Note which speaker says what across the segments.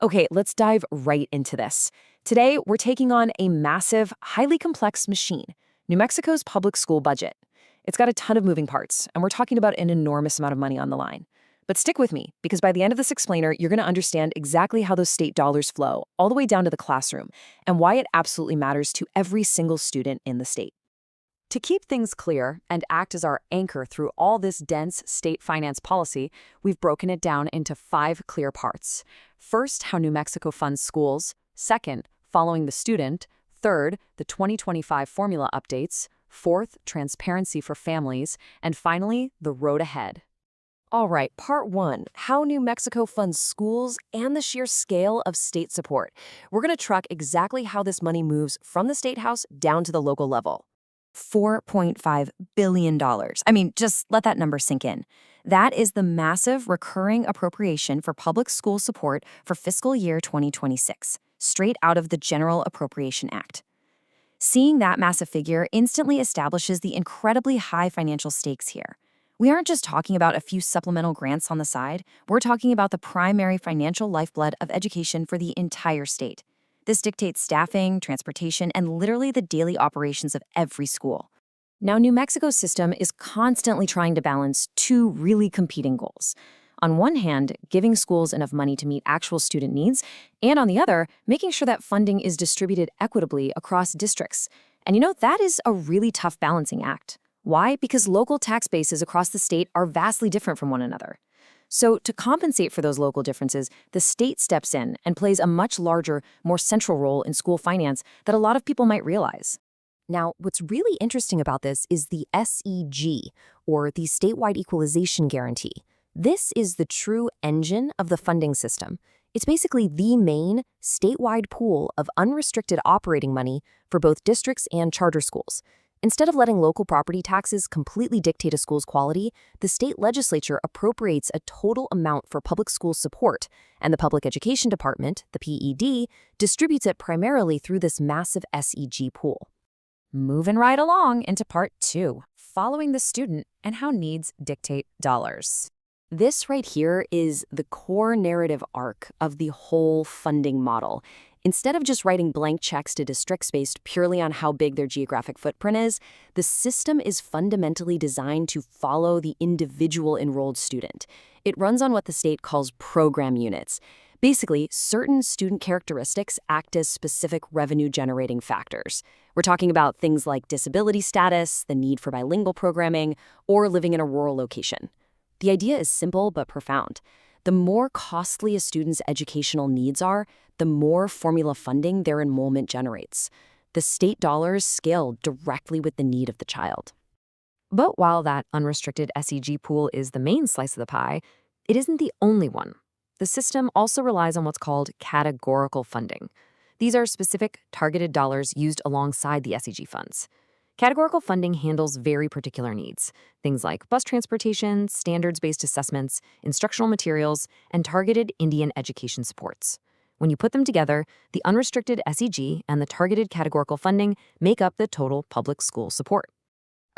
Speaker 1: Okay, let's dive right into this. Today, we're taking on a massive, highly complex machine, New Mexico's public school budget. It's got a ton of moving parts, and we're talking about an enormous amount of money on the line. But stick with me, because by the end of this explainer, you're going to understand exactly how those state dollars flow, all the way down to the classroom, and why it absolutely matters to every single student in the state. To keep things clear and act as our anchor through all this dense state finance policy, we've broken it down into 5 clear parts. First, how New Mexico funds schools. Second, following the student. Third, the 2025 formula updates. Fourth, transparency for families. And finally, the road ahead. All right, part 1, how New Mexico funds schools and the sheer scale of state support. We're going to track exactly how this money moves from the state house down to the local level. $4.5 billion. I mean, just let that number sink in. That is the massive recurring appropriation for public school support for fiscal year 2026, straight out of the General Appropriation Act. Seeing that massive figure instantly establishes the incredibly high financial stakes here. We aren't just talking about a few supplemental grants on the side, we're talking about the primary financial lifeblood of education for the entire state. This dictates staffing, transportation, and literally the daily operations of every school. Now, New Mexico's system is constantly trying to balance 2 really competing goals. On one hand, giving schools enough money to meet actual student needs, and on the other, making sure that funding is distributed equitably across districts. And that is a really tough balancing act. Why? Because local tax bases across the state are vastly different from one another. So to compensate for those local differences, the state steps in and plays a much larger, more central role in school finance that a lot of people might realize. Now, what's really interesting about this is the SEG, or the Statewide Equalization Guarantee. This is the true engine of the funding system. It's basically the main statewide pool of unrestricted operating money for both districts and charter schools. Instead of letting local property taxes completely dictate a school's quality, the state legislature appropriates a total amount for public school support, and the Public Education Department, the PED, distributes it primarily through this massive SEG pool. Moving right along into part 2, following the student and how needs dictate dollars. This right here is the core narrative arc of the whole funding model. Instead of just writing blank checks to districts based purely on how big their geographic footprint is, the system is fundamentally designed to follow the individual enrolled student. It runs on what the state calls program units. Basically, certain student characteristics act as specific revenue-generating factors. We're talking about things like disability status, the need for bilingual programming, or living in a rural location. The idea is simple but profound. The more costly a student's educational needs are, the more formula funding their enrollment generates. The state dollars scale directly with the need of the child. But while that unrestricted SEG pool is the main slice of the pie, it isn't the only one. The system also relies on what's called categorical funding. These are specific, targeted dollars used alongside the SEG funds. Categorical funding handles very particular needs, things like bus transportation, standards-based assessments, instructional materials, and targeted Indian education supports. When you put them together, the unrestricted SEG and the targeted categorical funding make up the total public school support.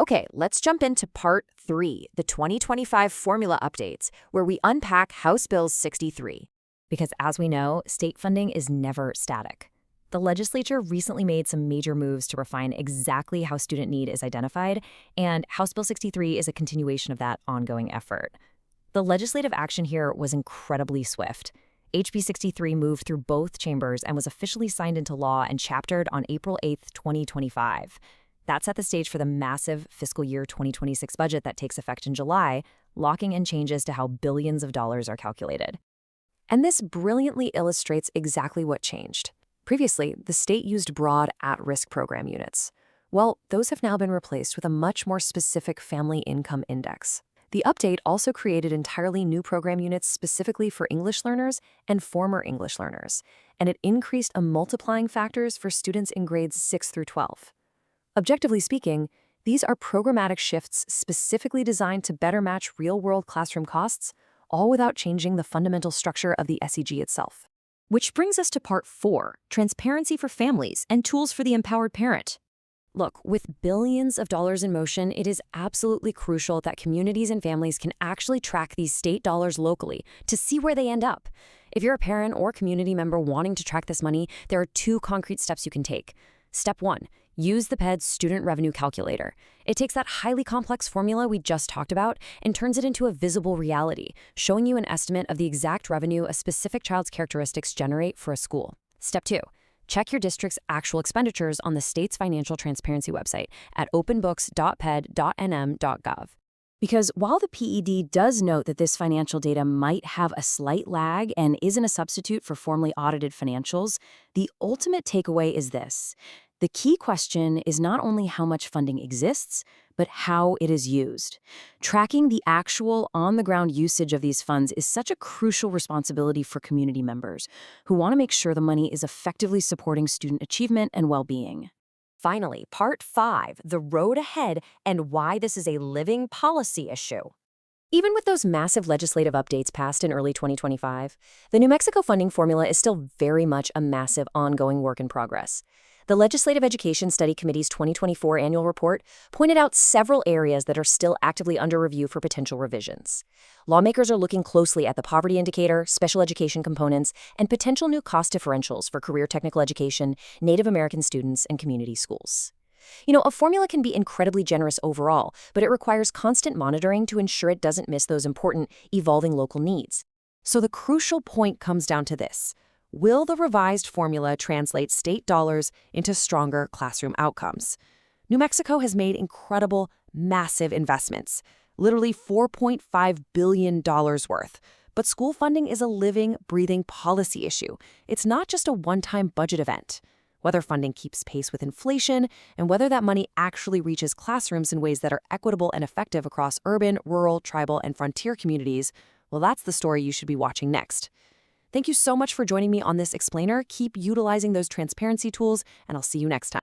Speaker 1: Okay, let's jump into part 3, the 2025 formula updates, where we unpack House Bill 63. Because as we know, state funding is never static. The legislature recently made some major moves to refine exactly how student need is identified, and House Bill 63 is a continuation of that ongoing effort. The legislative action here was incredibly swift. HB 63 moved through both chambers and was officially signed into law and chaptered on April 8, 2025. That set the stage for the massive fiscal year 2026 budget that takes effect in July, locking in changes to how billions of dollars are calculated. And this brilliantly illustrates exactly what changed. Previously, the state used broad at-risk program units. Well, those have now been replaced with a much more specific family income index. The update also created entirely new program units specifically for English learners and former English learners, and it increased a multiplying factors for students in grades 6 through 12. Objectively speaking, these are programmatic shifts specifically designed to better match real-world classroom costs, all without changing the fundamental structure of the SEG itself. Which brings us to part 4, transparency for families and tools for the empowered parent. Look, with billions of dollars in motion, it is absolutely crucial that communities and families can actually track these state dollars locally to see where they end up.
Speaker 2: If you're a parent or community member wanting to track this money, there are 2 concrete steps you can take. Step 1. Use the PED's Student Revenue Calculator. It takes that highly complex formula we just talked about and turns it into a visible reality, showing you an estimate of the exact revenue a specific child's characteristics generate for a school. Step 2. Check your district's actual expenditures on the state's financial transparency website at openbooks.ped.nm.gov.
Speaker 1: Because while the PED does note that this financial data might have a slight lag and isn't a substitute for formally audited financials, the ultimate takeaway is this. The key question is not only how much funding exists, but how it is used. Tracking the actual on-the-ground usage of these funds is such a crucial responsibility for community members who want to make sure the money is effectively supporting student achievement and well-being.
Speaker 2: Finally, Part 5, the road ahead and why this is a living policy issue. Even with those massive legislative updates passed in early 2025, the New Mexico funding formula is still very much a massive ongoing work in progress. The Legislative Education Study Committee's 2024 annual report pointed out several areas that are still actively under review for potential revisions. Lawmakers are looking closely at the poverty indicator, special education components, and potential new cost differentials for career technical education, Native American students, and community schools. A formula can be incredibly generous overall, but it requires constant monitoring to ensure it doesn't miss those important, evolving local needs.
Speaker 1: So the crucial point comes down to this. Will the revised formula translate state dollars into stronger classroom outcomes? New Mexico has made incredible, massive investments, literally $4.5 billion worth. But school funding is a living, breathing policy issue. It's not just a one-time budget event. Whether funding keeps pace with inflation and whether that money actually reaches classrooms in ways that are equitable and effective across urban, rural, tribal, and frontier communities, well, that's the story you should be watching next. Thank you so much for joining me on this explainer. Keep utilizing those transparency tools, and I'll see you next time.